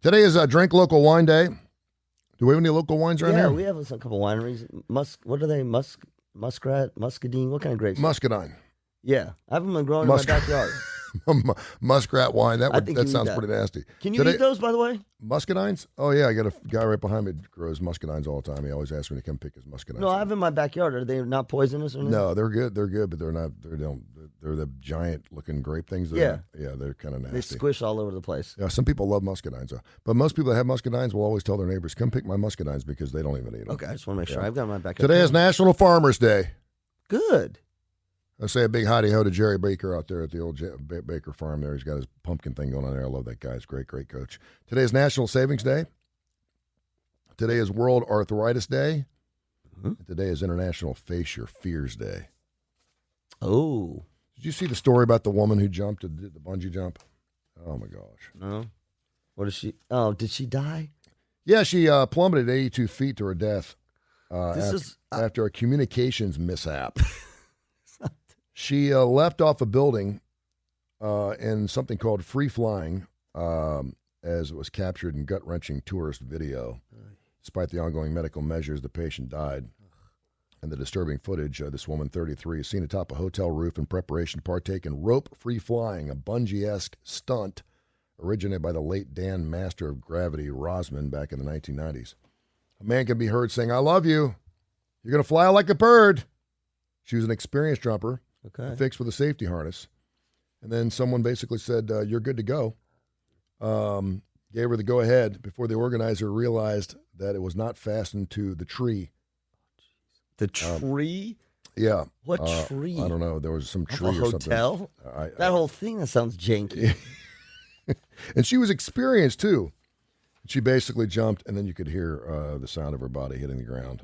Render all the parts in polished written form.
Today is Drink Local Wine Day. Do we have any local wines around here? Yeah, we have a couple wineries. What are they? Muskrat, muscadine. What kind of grapes? Muscadine. Yeah, I have them growing in my backyard. Muskrat wine. That sounds pretty nasty. Can you eat those, by the way? Muscadines? Oh, yeah. I got a guy right behind me that grows muscadines all the time. He always asks me to come pick his muscadines. No, I have in my backyard. Are they not poisonous or anything? No, they're good. They're good, but they're not. They're the giant-looking grape things. Yeah, they're kind of nasty. They squish all over the place. Yeah, some people love muscadines, though. But most people that have muscadines will always tell their neighbors, "Come pick my muscadines," because they don't even eat them. Okay, I just want to make sure I've got them in my backyard. Today is National Farmers Day. Good. I say a big howdy-ho to Jerry Baker out there at the old Baker farm there. He's got his pumpkin thing going on there. I love that guy. He's a great, great coach. Today is National Savings Day. Today is World Arthritis Day. Mm-hmm. Today is International Face Your Fears Day. Oh. Did you see the story about the woman who jumped, did the bungee jump? Oh, my gosh. No. What is she? Oh, did she die? Yeah, she plummeted 82 feet to her death after a communications mishap. She leapt off a building in something called free flying, as it was captured in gut-wrenching tourist video. Despite the ongoing medical measures, the patient died. And the disturbing footage, this woman, 33, is seen atop a hotel roof in preparation to partake in rope free flying, a bungee-esque stunt originated by the late Dan Master of Gravity Rosman back in the 1990s. A man can be heard saying, "I love you. You're going to fly like a bird." She was an experienced jumper. Okay. Fixed with a safety harness. And then someone basically said, "You're good to go." Gave her the go-ahead before the organizer realized that it was not fastened to the tree. The tree? Yeah. What tree? I don't know. There was some tree or something. Hotel? That whole thing, that sounds janky. And she was experienced, too. She basically jumped, and then you could hear the sound of her body hitting the ground.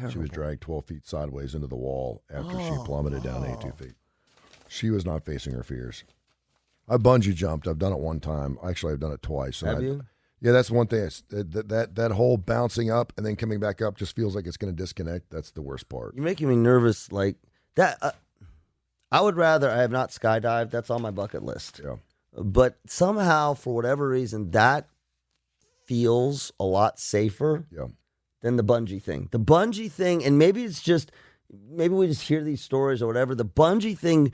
She was dragged 12 feet sideways into the wall after she plummeted down 82 feet. She was not facing her fears. I bungee jumped. I've done it one time. Actually, I've done it twice. Have you? Yeah, that's one thing. That whole bouncing up and then coming back up just feels like it's going to disconnect. That's the worst part. You're making me nervous like that. I would rather, I have not skydived. That's on my bucket list. Yeah. But somehow, for whatever reason, that feels a lot safer than the bungee thing. The bungee thing, and maybe we just hear these stories or whatever. The bungee thing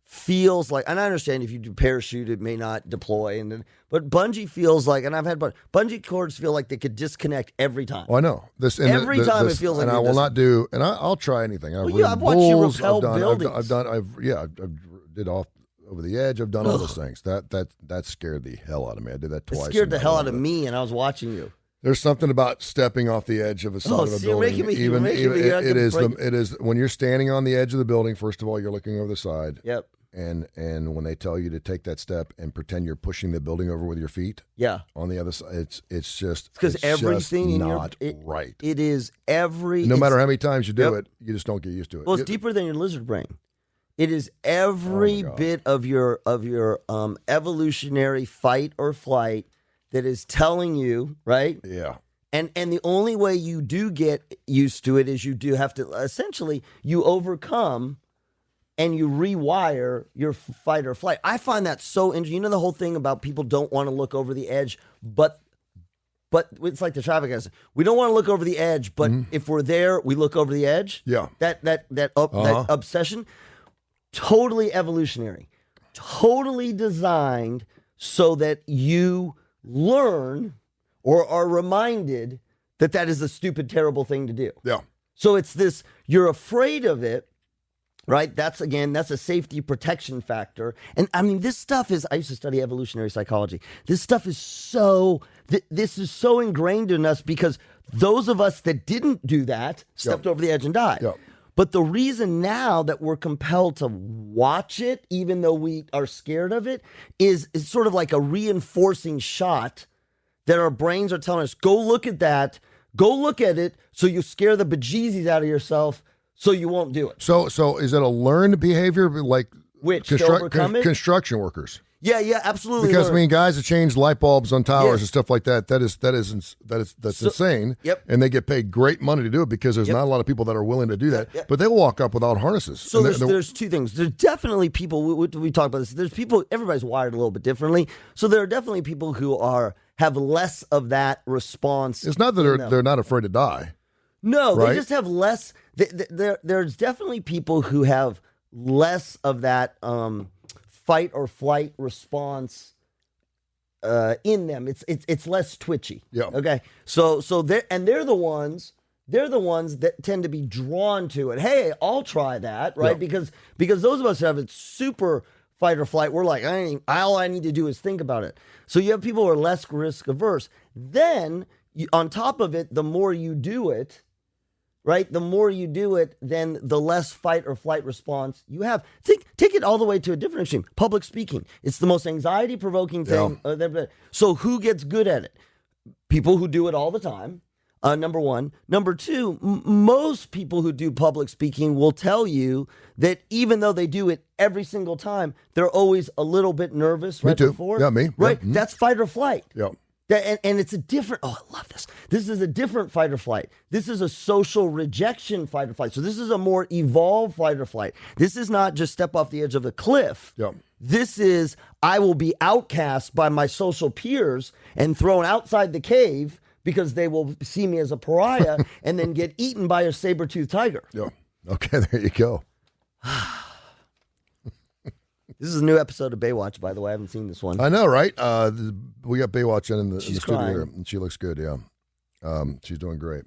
feels like, and I understand if you do parachute, it may not deploy, but bungee feels like, and I've had bungee cords feel like they could discent every time. Oh, I know every time it feels like. And I will not do, and I'll try anything. I've watched you rappel buildings. I've did off over the edge. I've done all those things. That scared the hell out of me. I did that twice. It scared the hell out of me, and I was watching you. There's something about stepping off the edge of a side of a building. It is when you're standing on the edge of the building. First of all, you're looking over the side. Yep. And when they tell you to take that step and pretend you're pushing the building over with your feet, on the other side, it's because everything in not right. It is no matter how many times you do it, you just don't get used to it. Well, it's deeper than your lizard brain. It is every bit of your evolutionary fight or flight that is telling you, right? Yeah. And the only way you do get used to it is you do have to, essentially, you overcome and you rewire your fight or flight. I find that so interesting. You know the whole thing about people don't want to look over the edge, but it's like the traffic accident. We don't want to look over the edge, but if we're there, we look over the edge. Yeah. That obsession, totally evolutionary, totally designed so that you learn or are reminded that is a stupid, terrible thing to do. Yeah. So it's this, you're afraid of it, right? That's a safety protection factor. And I mean, this stuff is, I used to study evolutionary psychology. This stuff is this is so ingrained in us because those of us that didn't do that stepped over the edge and died. Yep. But the reason now that we're compelled to watch it, even though we are scared of it, is sort of like a reinforcing shot that our brains are telling us, go look at that, go look at it, so you scare the bejesus out of yourself, so you won't do it. So is it a learned behavior like to overcome it? Construction workers? Yeah, absolutely. Because I mean, guys that change light bulbs on towers and stuff like that's insane. Yep. And they get paid great money to do it because there's not a lot of people that are willing to do that. Yep. But they'll walk up without harnesses. So there's two things. There's definitely people. We talk about this. There's people. Everybody's wired a little bit differently. So there are definitely people who are have less of that response. It's not that they're not afraid to die. No, right? They just have less. There's definitely people who have less of that fight or flight response in them. It's less twitchy. Yeah. Okay. So they're the ones that tend to be drawn to it. Hey, I'll try that, right? Yeah. Because those of us who have it super fight or flight, we're like, all I need to do is think about it. So you have people who are less risk averse. Then on top of it, the more you do it, right? The more you do it, then the less fight or flight response you have. Take it all the way to a different extreme. Public speaking. It's the most anxiety-provoking thing. Yeah. So who gets good at it? People who do it all the time. Number one. Number two, most people who do public speaking will tell you that even though they do it every single time, they're always a little bit nervous right before. Yeah, me. Right? Yeah. Mm-hmm. That's fight or flight. Yeah. And it's a different, I love this. This is a different fight or flight. This is a social rejection fight or flight. So this is a more evolved fight or flight. This is not just step off the edge of the cliff. Yeah. This is, I will be outcast by my social peers and thrown outside the cave because they will see me as a pariah and then get eaten by a saber-toothed tiger. Yeah. Okay, there you go. This is a new episode of Baywatch, by the way. I haven't seen this one. I know, right? We got Baywatch in the studio crying. here, and she looks good, yeah. She's doing great.